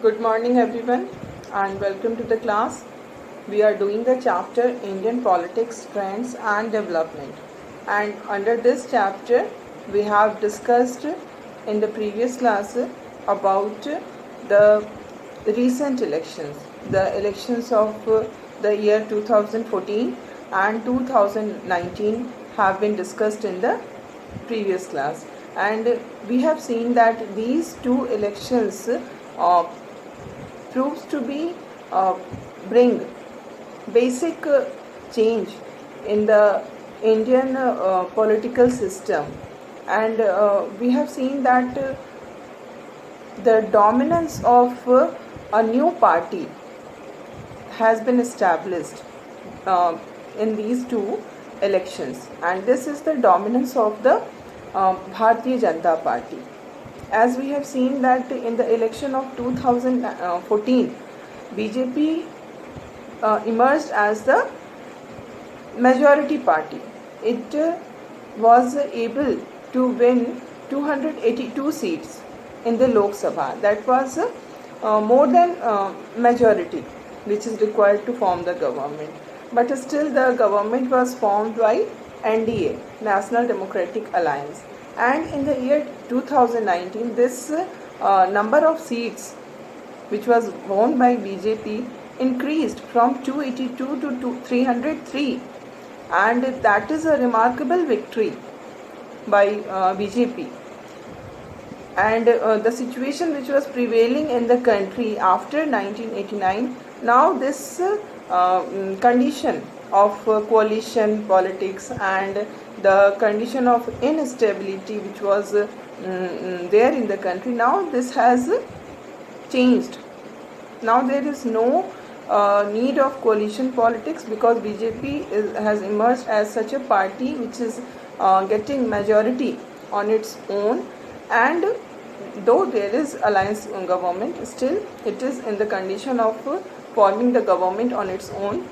Good morning everyone and welcome to the class. We are doing the chapter Indian Politics, Trends and Development, and under this chapter we have discussed in the previous class about the recent elections. The elections of the year 2014 and 2019 have been discussed in the previous class, and we have seen that these two elections proves to be bring basic change in the Indian political system, and we have seen that the dominance of a new party has been established in these two elections, and this is the dominance of the Bharatiya Janata Party. As we have seen that in the election of 2014, BJP emerged as the majority party. It was able to win 282 seats in the Lok Sabha. That was more than majority which is required to form the government. But still the government was formed by NDA, National Democratic Alliance. And in the year 2019, this number of seats which was won by BJP increased from 282 to 303, and that is a remarkable victory by BJP. And the situation which was prevailing in the country after 1989, now this condition of coalition politics and the condition of instability which was there in the country, now this has changed. Now there is no need of coalition politics, because BJP has emerged as such a party which is getting majority on its own, and though there is alliance government, still it is in the condition of forming the government on its own.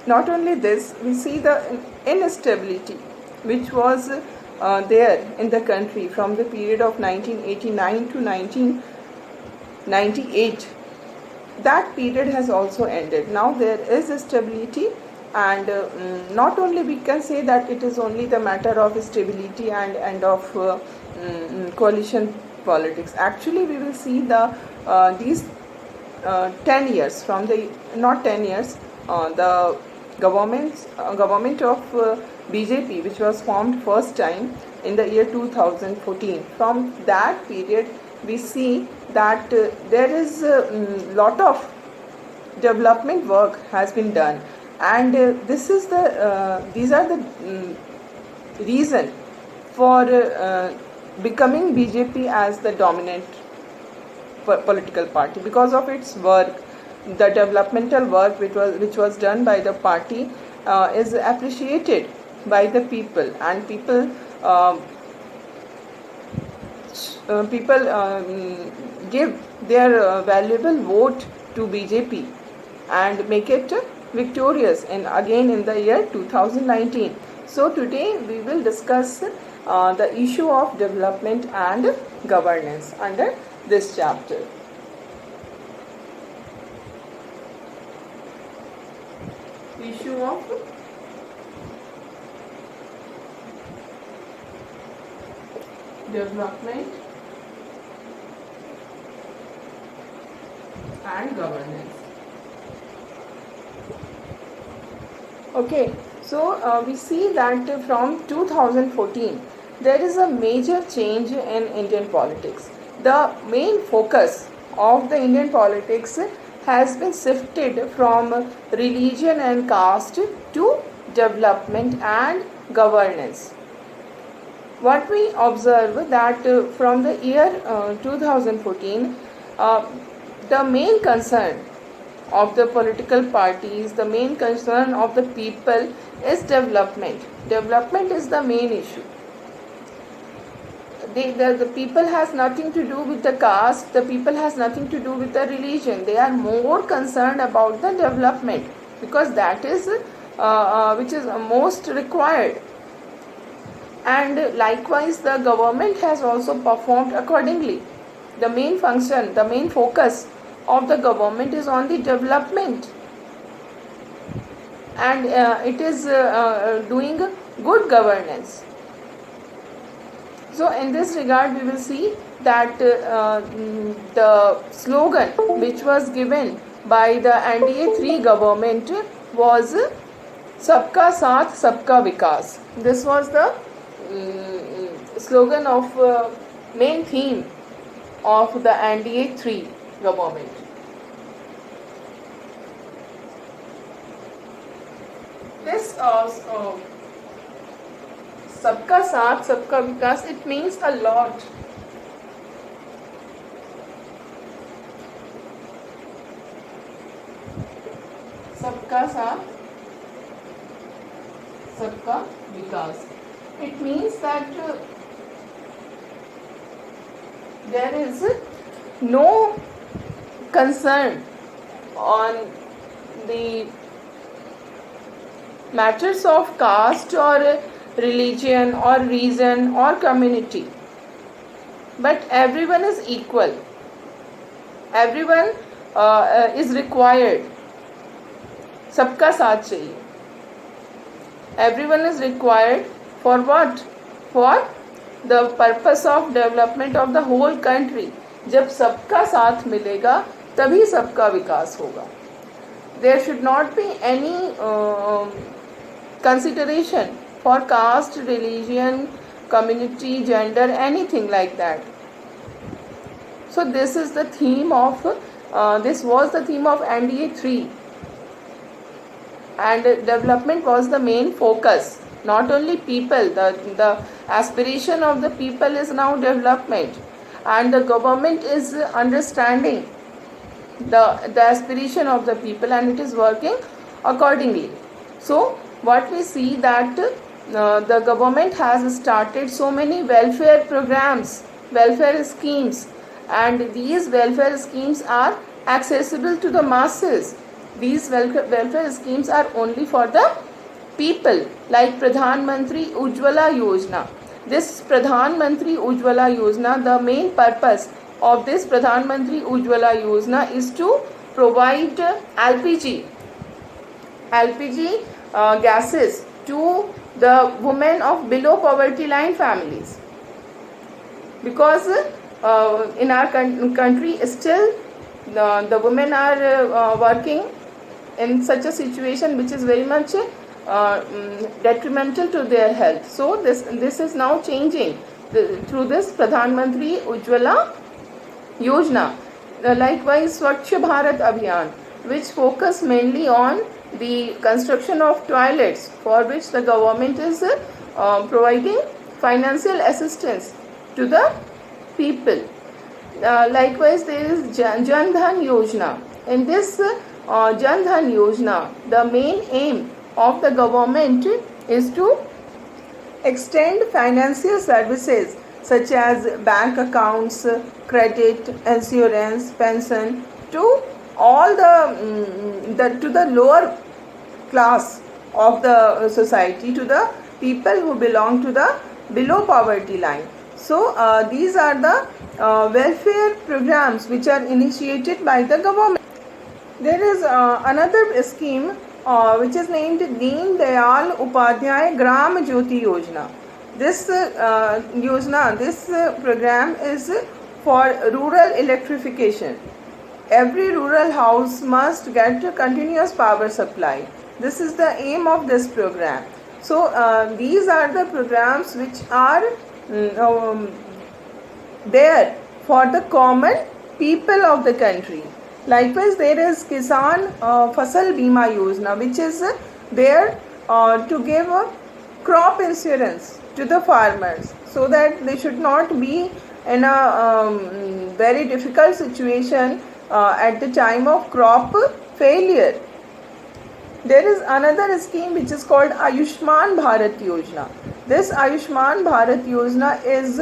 Not only this, we see the instability which was there in the country from the period of 1989 to 1998. That period has also ended. Now there is stability, and not only we can say that it is only the matter of stability and of coalition politics. Actually, we will see these 10 years from the not 10 years the government of BJP, which was formed first time in the year 2014. From that period, we see that there is a lot of development work has been done, and these are the reason for becoming BJP as the dominant political party, because of its work. The developmental work which was done by the party is appreciated by the people, and people give their valuable vote to BJP and make it victorious again in the year 2019. So today we will discuss the issue of development and governance under this chapter. Issue of development and governance. Okay, so we see that from 2014 there is a major change in Indian politics. The main focus of the Indian politics has been shifted from religion and caste to development and governance. What we observe that from the year 2014, the main concern of the political parties, the main concern of the people is development. Development is the main issue. The people has nothing to do with the caste, the people has nothing to do with the religion. They are more concerned about the development, because that is which is most required. And likewise the government has also performed accordingly. the main function, the main focus of the government is on the development, and it is doing good governance. So in this regard, we will see that the slogan which was given by the NDA 3 government was Sabka Saath Sabka Vikas. This was the slogan of main theme of the NDA 3 government. This Sabka Saath Sabka Vikas, it means a lot. Sabka Saath Sabka Vikas. It means that there is no concern on the matters of caste or religion or reason or community, but everyone is equal. Everyone is required. सबका साथ चाहिए. Everyone is required for what? For the purpose of development of the whole country. जब सबका साथ मिलेगा तभी सबका विकास होगा. There should not be any consideration for caste, religion, community, gender, anything like that. So this is the theme of this was the theme of NDA 3, and development was the main focus. Not only people, the aspiration of the people is now development, and the government is understanding the aspiration of the people, and it is working accordingly. So what we see that the government has started so many welfare programs, welfare schemes, and these welfare schemes are accessible to the masses. These welfare schemes are only for the people, like Pradhan Mantri Ujjwala Yojana. This Pradhan Mantri Ujjwala Yojana, the main purpose of this Pradhan Mantri Ujjwala Yojana is to provide LPG gases to the women of below poverty line families, because in our country still the women are working in such a situation which is very much detrimental to their health. So this is now changing through this Pradhan Mantri Ujjwala Yojana. Likewise, Swachh Bharat Abhiyan, which focus mainly on the construction of toilets, for which the government is providing financial assistance to the people. Likewise, there is Jan Dhan Yojana. In this Jan Dhan Yojana, the main aim of the government is to extend financial services such as bank accounts, credit, insurance, pension to all to the lower class of the society, to the people who belong to the below poverty line. So these are the welfare programs which are initiated by the government. There is another scheme which is named Deen Dayal Upadhyay Gram Jyoti Yojana. This program is for rural electrification. Every rural house must get a continuous power supply. This is the aim of this program. So these are the programs which are there for the common people of the country. Likewise, there is Kisan Fasal Bima Yojana, which is there to give crop insurance to the farmers, so that they should not be in a very difficult situation at the time of crop failure. There is another scheme which is called Ayushman Bharat Yojana. This Ayushman Bharat Yojana is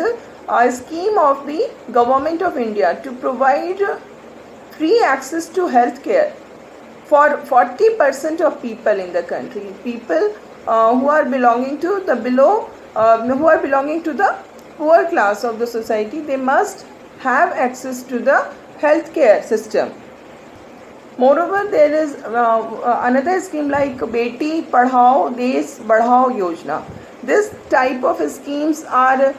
a scheme of the Government of India to provide free access to health care for 40% of people in the country. People who are belonging to the poor class of the society, they must have access to the healthcare system. Moreover, there is another scheme like Beti Padhao Desh Badhao Yojana. This type of schemes are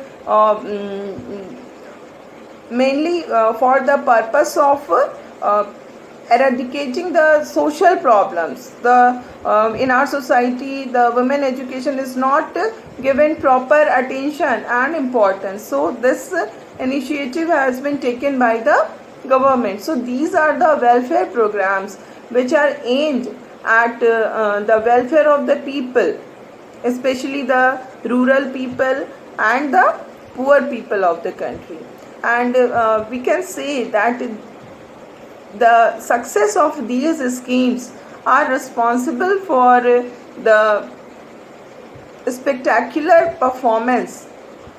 mainly for the purpose of eradicating the social problems. The in our society, the women education is not given proper attention and importance. So this initiative has been taken by the government. So these are the welfare programs which are aimed at the welfare of the people, especially the rural people and the poor people of the country. And we can say that the success of these schemes are responsible for the spectacular performance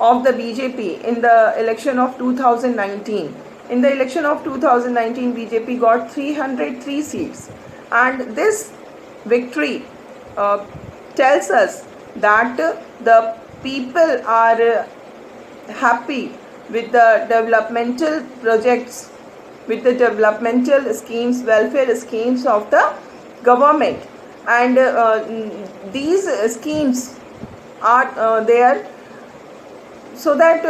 of the BJP in the election of 2019. In the election of 2019, BJP got 303 seats, and this victory tells us that the people are happy with the developmental projects, with the developmental schemes, welfare schemes of the government. And these schemes are there so that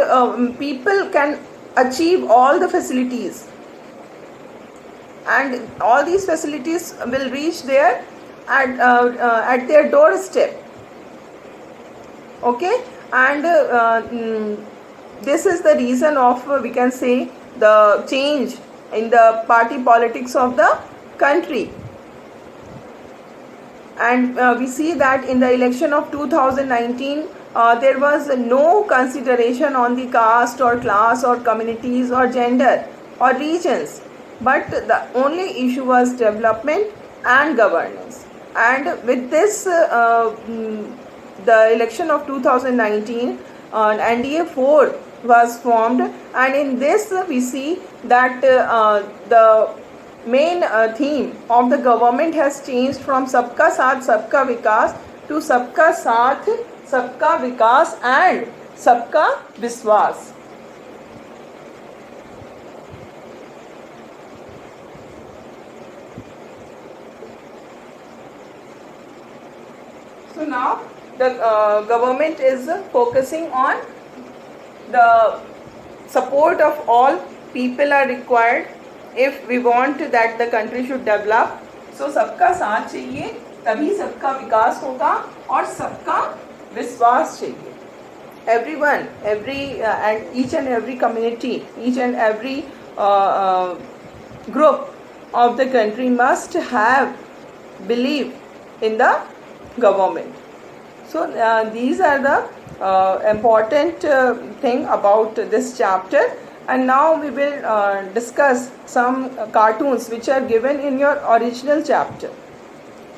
people can achieve all the facilities, and all these facilities will reach there at their doorstep. Okay. And this is the reason of we can say the change in the party politics of the country. And we see that in the election of 2019 there was no consideration on the caste or class or communities or gender or regions, but the only issue was development and governance. And with this the election of 2019, NDA 4 was formed, and in this we see that the main theme of the government has changed from Sabka Saath Sabka Vikas to Sabka Saath Sabka Vikas and Sabka Viswas. So now the government is focusing on the support of all people are required if we want that the country should develop. So सबका साथ चाहिए, तभी सबका विकास होगा और सबका विश्वास चाहिए. Everyone, and each and every community, each and every group of the country must have belief in the government. So these are the important thing about this chapter. And now we will discuss some cartoons which are given in your original chapter,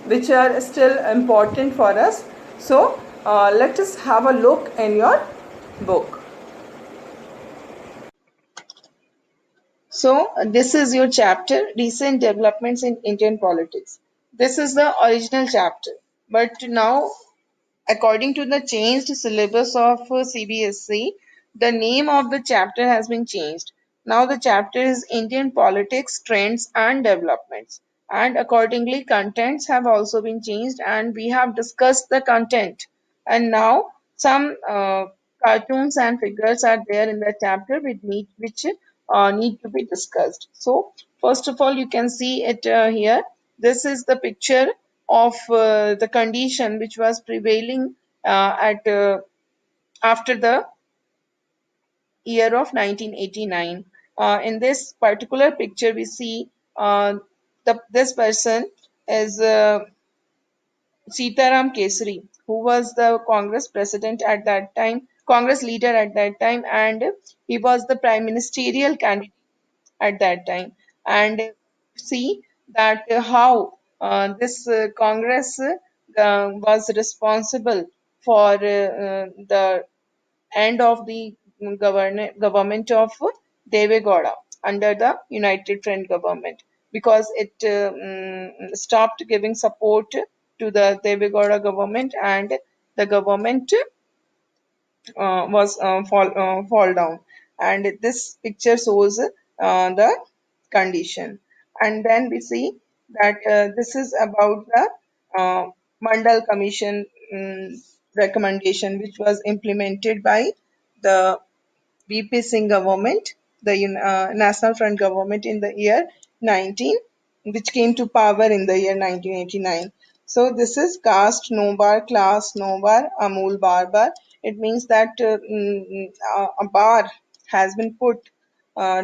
which are still important for us. So let us have a look in your book. So this is your chapter, Recent Developments in Indian Politics. This is the original chapter. But now, according to the changed syllabus of CBSE, the name of the chapter has been changed. Now the chapter is Indian Politics, Trends and Developments. And accordingly, contents have also been changed, and we have discussed the content. And now some cartoons and figures are there in the chapter which need to be discussed. So first of all, you can see it here. This is the picture of the condition which was prevailing at after the year of 1989. In this particular picture, we see this person is Sitaram Kesari, who was the Congress president at that time, Congress leader at that time, and he was the prime ministerial candidate at that time. And see that how this Congress was responsible for the end of the government of Deve Gowda under the United Front government, because it stopped giving support to the Deve Gowda government, and the government was fall down. and this picture shows the condition. And then we see that this is about the uh, Mandal Commission recommendation, which was implemented by the VP Singh government, the National Front government in the year 19, which came to power in the year 1989. So this is caste no bar, class no bar, Amul bar bar. It means that a bar has been put by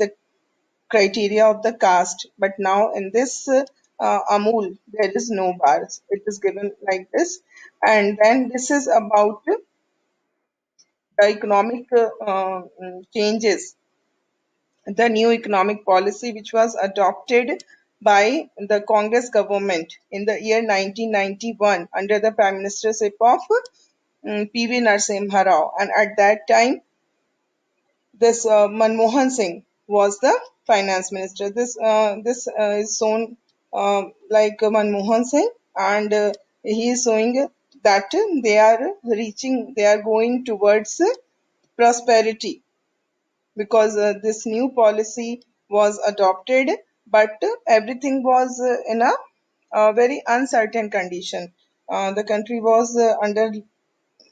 the criteria of the caste, but now in this Amul there is no bars. It is given like this, and then this is about the economic changes, the new economic policy which was adopted by the Congress government in the year 1991 under the Prime Ministership of P.V. Narasimha Rao. And at that time, this Manmohan Singh was the finance minister. This is shown like Manmohan Singh, and he is showing that they are going towards prosperity because this new policy was adopted, but everything was in a very uncertain condition. The country was under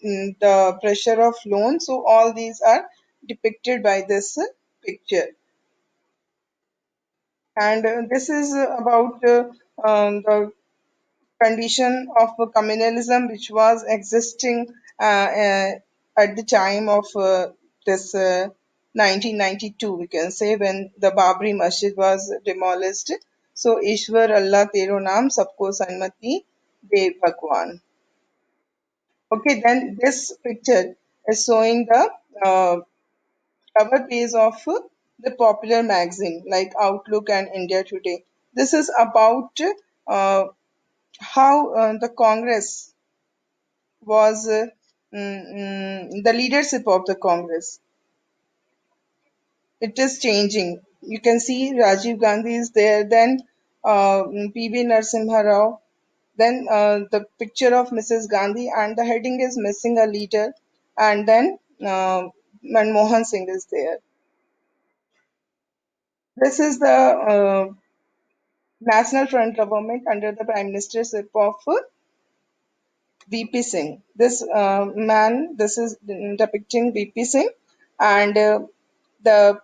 the pressure of loan, so all these are depicted by this picture. And this is about the condition of communalism which was existing at the time of this 1992, we can say, when the Babri Masjid was demolished. So, Ishwar Allah Tero Naam Sabko Sanmati De Bhagwan. Okay, then this picture is showing the cover page of the popular magazine like Outlook and India Today. This is about uh, how the Congress was the leadership of the Congress. It is changing. You can see Rajiv Gandhi is there, then P.V. Narasimha Rao, then the picture of Mrs. Gandhi, and the heading is missing a leader, and then Manmohan Singh is there. This is the National Front government under the Prime Ministership of VP Singh. This man, this is depicting VP Singh, and the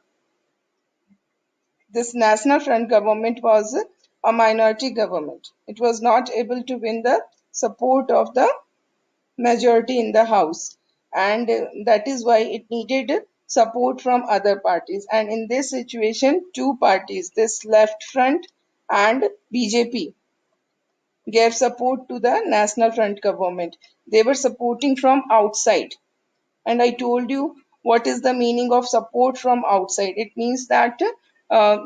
this National Front government was a minority government. It was not able to win the support of the majority in the House, and that is why it needed support from other parties. And in this situation, two parties, this Left Front and BJP, gave support to the National Front government. They were supporting from outside. And I told you what is the meaning of support from outside. It means that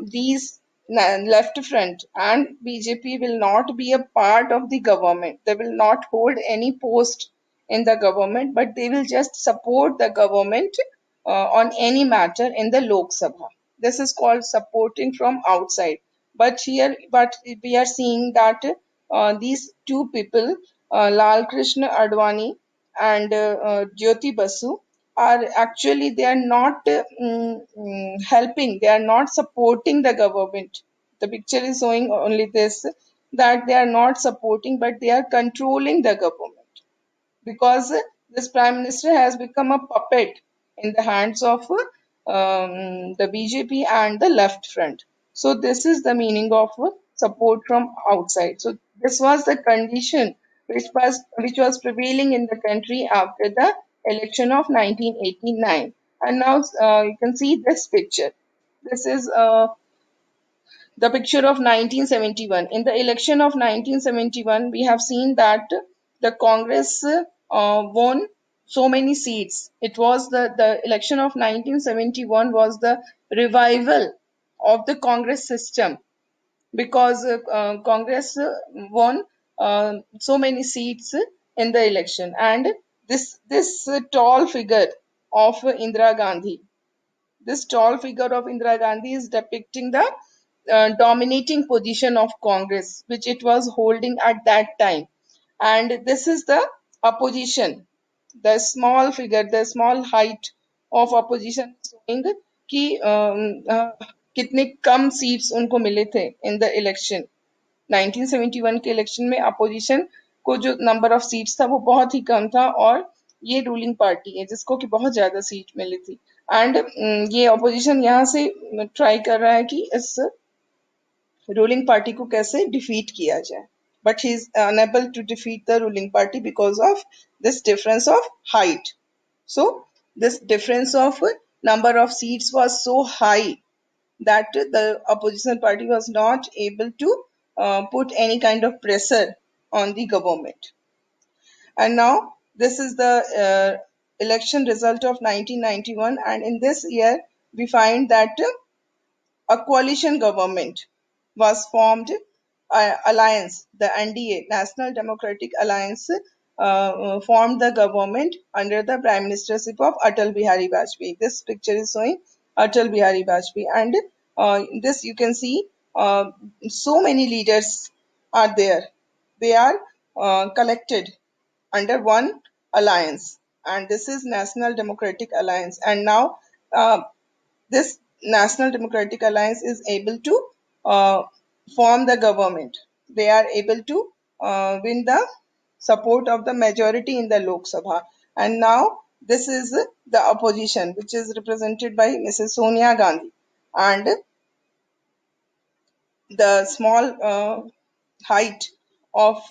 these left front and BJP will not be a part of the government. They will not hold any post in the government, but they will just support the government on any matter in the Lok Sabha. This is called supporting from outside. But we are seeing that these two people, Lal Krishna Advani and Jyoti Basu, are actually they are not helping. They are not supporting the government. The picture is showing only this, that they are not supporting, but they are controlling the government because this prime minister has become a puppet in the hands of the BJP and the left front. So this is the meaning of support from outside. So this was the condition which was prevailing in the country after the election of 1989. And now you can see this picture. This is the picture of 1971. In the election of 1971, we have seen that the Congress won so many seats. It was the election of 1971 was the revival of the Congress system because Congress won so many seats in the election, and this tall figure of Indira Gandhi, this tall figure of Indira Gandhi is depicting the dominating position of Congress, which it was holding at that time. And this is the opposition, the small figure, the small height of opposition showing कि कितने कम seats उनको मिले थे इन the election 1971 के election में opposition को जो number of seats था वो बहुत ही कम था और ये रूलिंग पार्टी है जिसको कि बहुत ज्यादा सीट मिली थी एंड ये अपोजिशन यहाँ से ट्राई कर रहा है कि इस रूलिंग पार्टी को कैसे डिफीट किया जाए but he is unable to defeat the ruling party because of this difference of height so this difference of number of seats was so high that the opposition party was not able to put any kind of pressure on the government. And now this is the election result of 1991, and in this year we find that a coalition government was formed, alliance, the NDA, National Democratic Alliance, formed the government under the prime ministership of Atal Bihari Vajpayee. This picture is showing Atal Bihari Vajpayee, and this you can see so many leaders are there. They are collected under one alliance, and this is National Democratic Alliance. And now this National Democratic Alliance is able to uh, form the government. They are able to win the support of the majority in the Lok Sabha. And now this is the opposition, which is represented by Mrs. Sonia Gandhi. And the small height of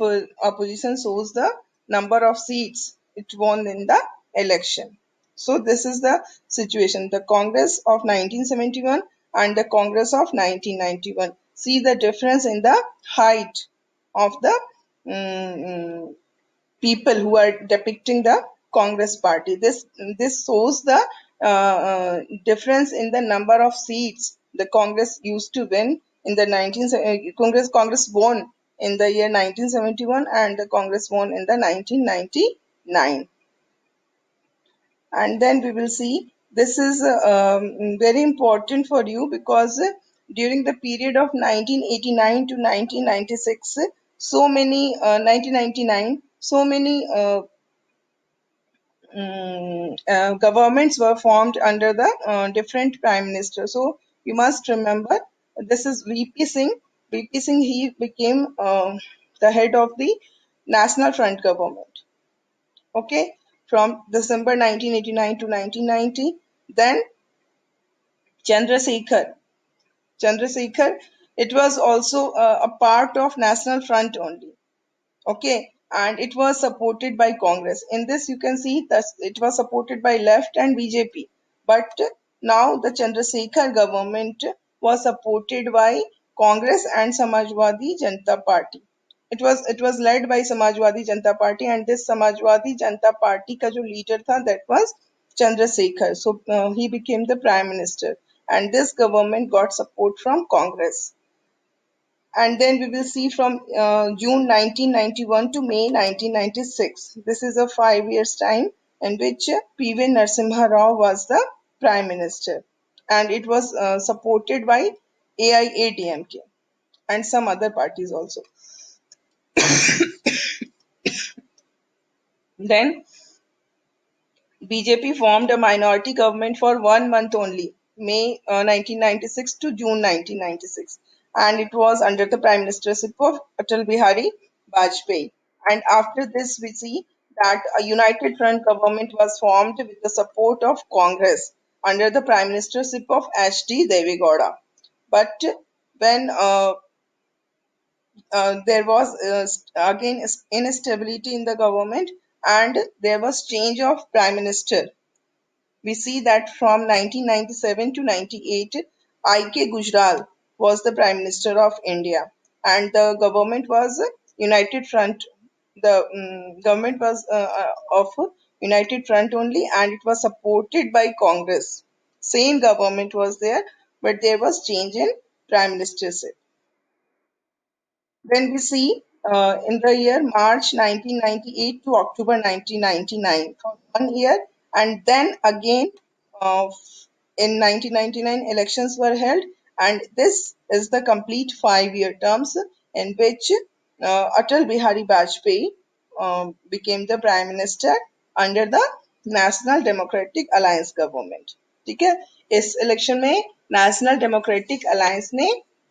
opposition shows the number of seats it won in the election. So this is the situation. The Congress of 1971 and the Congress of 1991. See the difference in the height of the mm, people who are depicting the Congress party. This shows the difference in the number of seats the Congress used to win in the 19 Congress won in the year 1971 and the Congress won in the 1999. And then we will see this is very important for you because during the period of 1989 to 1996 so many 1999 so many governments were formed under the different prime minister. So you must remember this is VP Singh. VP Singh he became the head of the National Front government. Okay, from December 1989 to 1990. Then Chandrasekhar. Chandrasekhar. It was also a part of National Front only. Okay, and it was supported by Congress. In this, you can see that it was supported by left and BJP. But now the Chandrasekhar government was supported by Congress and Samajwadi Janata Party. It was led by Samajwadi Janata Party, and this Samajwadi Janata Party का जो leader था that was Chandrasekhar. So he became the prime minister, and this government got support from Congress. And then we will see from June 1991 to May 1996. This is a 5 years time in which P.V. Narasimha Rao was the prime minister, and it was supported by AIADMK and some other parties also. Then BJP formed a minority government for 1 month only, May 1996 to June 1996, and it was under the prime ministership of Atal Bihari Vajpayee. And after this, we see that a united front government was formed with the support of Congress under the prime ministership of H.D. Devegowda. But when there was again instability in the government and there was change of prime minister, we see that from 1997 to 98, I.K. Gujral was the Prime Minister of India, and the government was United Front. The government was of United Front only, and it was supported by Congress. Same government was there, but there was change in Prime Ministership. Then we see in the year March 1998 to October 1999 for 1 year, and then again in 1999 elections were held, and this is the complete 5 year terms in which Atal Bihari Vajpayee became the prime minister under the National Democratic Alliance government. ठीक है, इस election में National Democratic Alliance ने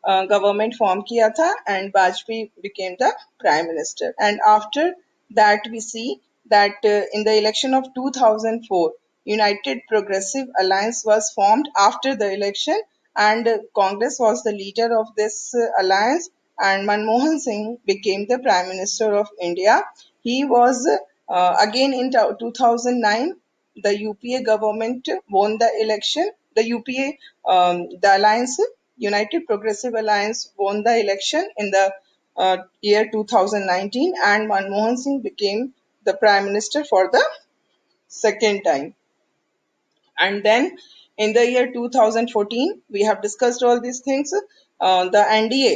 government form किया था and Vajpayee became the prime minister. And after that we see that in the election of 2004 United Progressive Alliance was formed after the election, and Congress was the leader of this alliance, and Manmohan Singh became the Prime Minister of India. He was again in 2009, the UPA government won the election. The UPA, the alliance, United Progressive Alliance, won the election in the year 2019, and Manmohan Singh became the Prime Minister for the second time. And then in the year 2014, we have discussed all these things. The NDA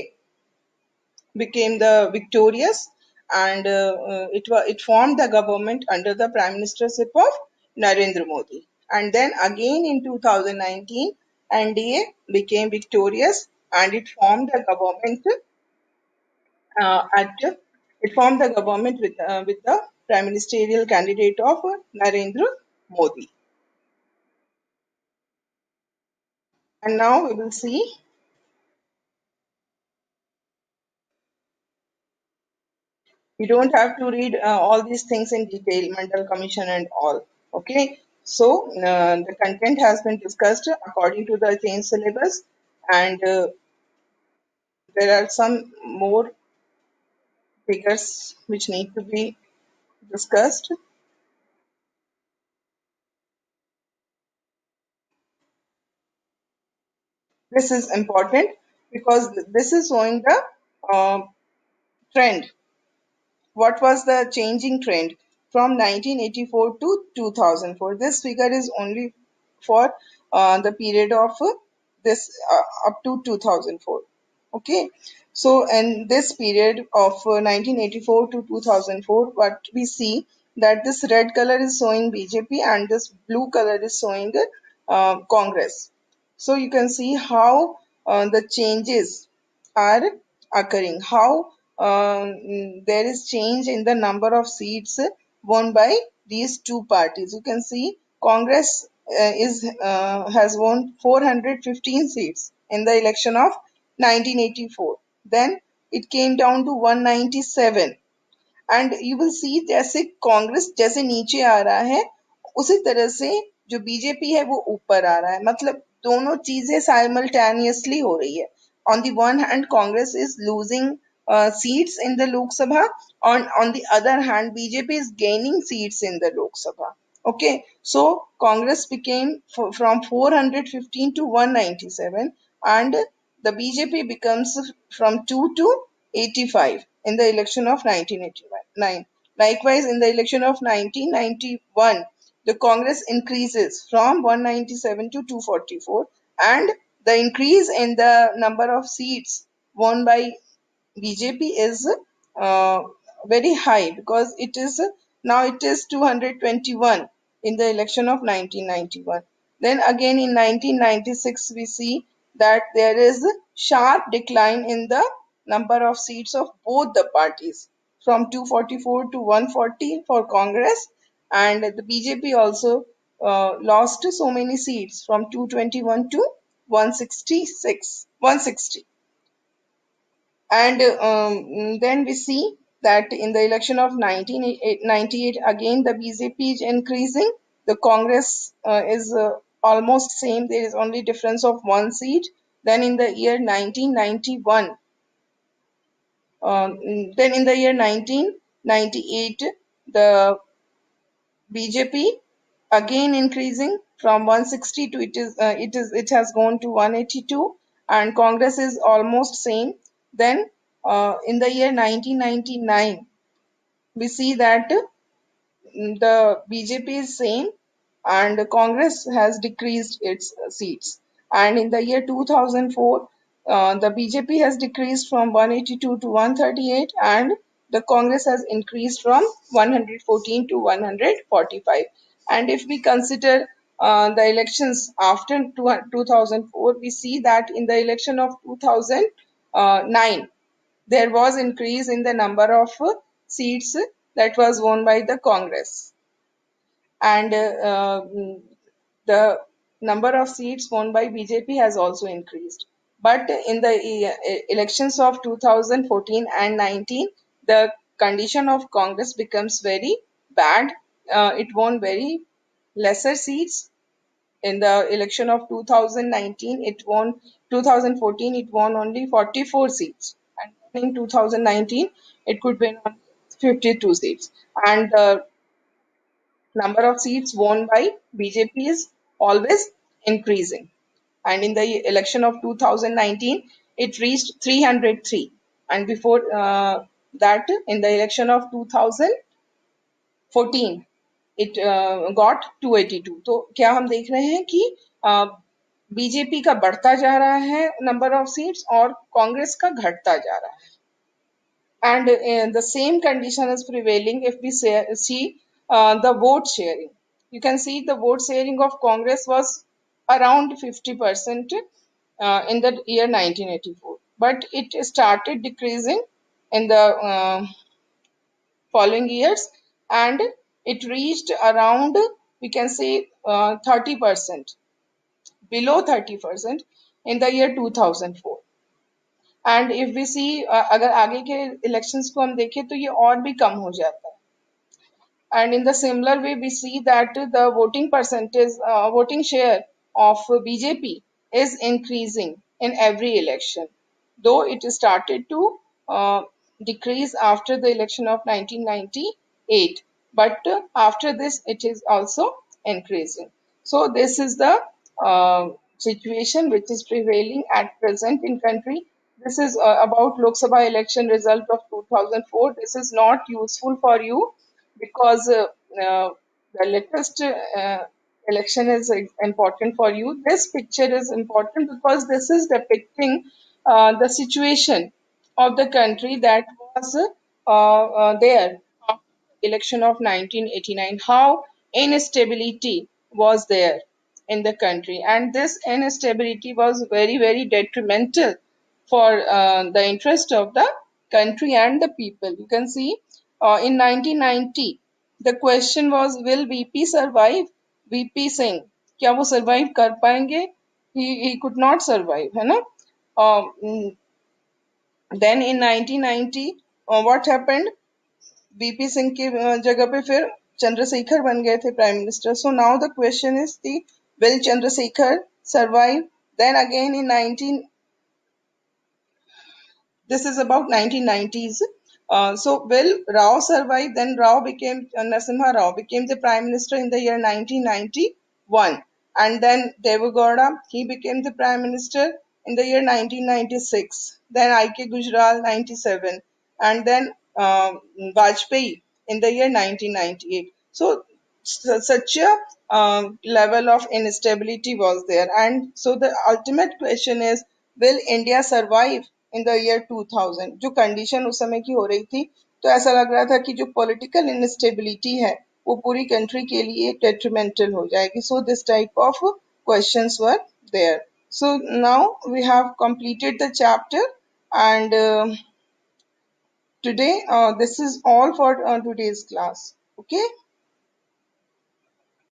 became the victorious, and it formed the government under the prime ministership of Narendra Modi. And then again in 2019, NDA became victorious, and at it formed the government with the prime ministerial candidate of Narendra Modi. And now we will see. You don't have to read all these things in detail, Mandal Commission and all. Okay. So the content has been discussed according to the change syllabus, and there are some more figures which need to be discussed. This is important because this is showing the uh, trend. What was the changing trend from 1984 to 2004? This figure is only for the period of this up to 2004. Okay, so in this period of 1984 to 2004, what we see that this red color is showing BJP and this blue color is showing Congress. So you can see how the changes are occurring, how there is change in the number of seats won by these two parties. You can see Congress is has won 415 seats in the election of 1984. Then it came down to 197, and you will see जैसे कांग्रेस जैसे नीचे आ रहा है उसी तरह से जो BJP है वो ऊपर आ रहा है, मतलब दोनों चीजें साइमल्टेनियसली हो रही है. On the one hand Congress is losing seats in the Lok Sabha, on the other hand BJP is gaining seats in the Lok Sabha. Okay, so Congress became from 415 to 197, and the BJP becomes from 2 to 85 in the election of 1989. Likewise, in the election of 1991, the Congress increases from 197 to 244, and the increase in the number of seats won by BJP is uh, very high because it is now it is 221 in the election of 1991. Then again in 1996 we see that there is sharp decline in the number of seats of both the parties from 244 to 140 for Congress, and the BJP also lost so many seats from 221 to 160. And then we see that in the election of 1998, again the BJP is increasing. The Congress is almost same. There is only difference of one seat. Then in the year 1991, then in the year 1998, the BJP again increasing from 160 to it has gone to 182, and Congress is almost same. Then in the year 1999 we see that the BJP is same and Congress has decreased its seats. And in the year 2004, the BJP has decreased from 182 to 138, and the Congress has increased from 114 to 145. And if we consider the elections after 2004, we see that in the election of 2009, there was increase in the number of seats that was won by the Congress. and the number of seats won by BJP has also increased. But in the elections of 2014 and 19, the condition of Congress becomes very bad. It won very lesser seats. In the election of 2019, it won 2014, it won only 44 seats. And in 2019, it could win on 52 seats. And the number of seats won by BJP is always increasing. And in the election of 2019, it reached 303. And before that, in the election of 2014, it got 282. तो क्या हम देख रहे हैं कि BJP का बढ़ता जा रहा है नंबर ऑफ सीट्स और कांग्रेस का घटता जा रहा है. And the same condition is prevailing if we see the vote sharing. You can see the vote sharing of Congress was around 50% in the year 1984, but it started decreasing in the following years, and it reached around, we can say, 30%, below 30% in the year 2004. And if we see अगर आगे के elections को हम देखें तो ये और भी कम हो जाता है. And in the similar way, we see that the voting percentage, voting share of BJP is increasing in every election, though it started to decrease after the election of 1998. But after this, it is also increasing. So this is the situation which is prevailing at present in country. This is about Lok Sabha election result of 2004. This is not useful for you because the latest election is important for you. This picture is important because this is depicting the situation of the country that was there after the election of 1989, how instability was there in the country. And this instability was very, very detrimental for the interest of the country and the people. You can see in 1990, the question was, will VP survive? VP Singh, क्या वो survive कर पाएंगे? He could not survive, है ना? Then in 1990, what happened? VP Singh की जगह पे फिर चंद्रशेखर बन गए थे prime minister. So now the question is, will Chandrasekhar survive? Then again in 19 this is about 1990s. So will Rao survive? Then Rao became Narasimha Rao became the prime minister in the year 1991, and then Devugowda, he became the prime minister in the year 1996. Then I.K. Gujral 97, and then Vajpayee in the year 1998. So such a level of instability was there, and so the ultimate question is, will India survive in the year 2000? जो condition उस समय की हो रही थी, तो ऐसा लग रहा था कि जो पॉलिटिकल इनस्टेबिलिटी है वो पूरी कंट्री के लिए डेट्रीमेंटल हो जाएगी. So this type of questions were there. So now we have completed the chapter, and today this is all for today's class. Okay.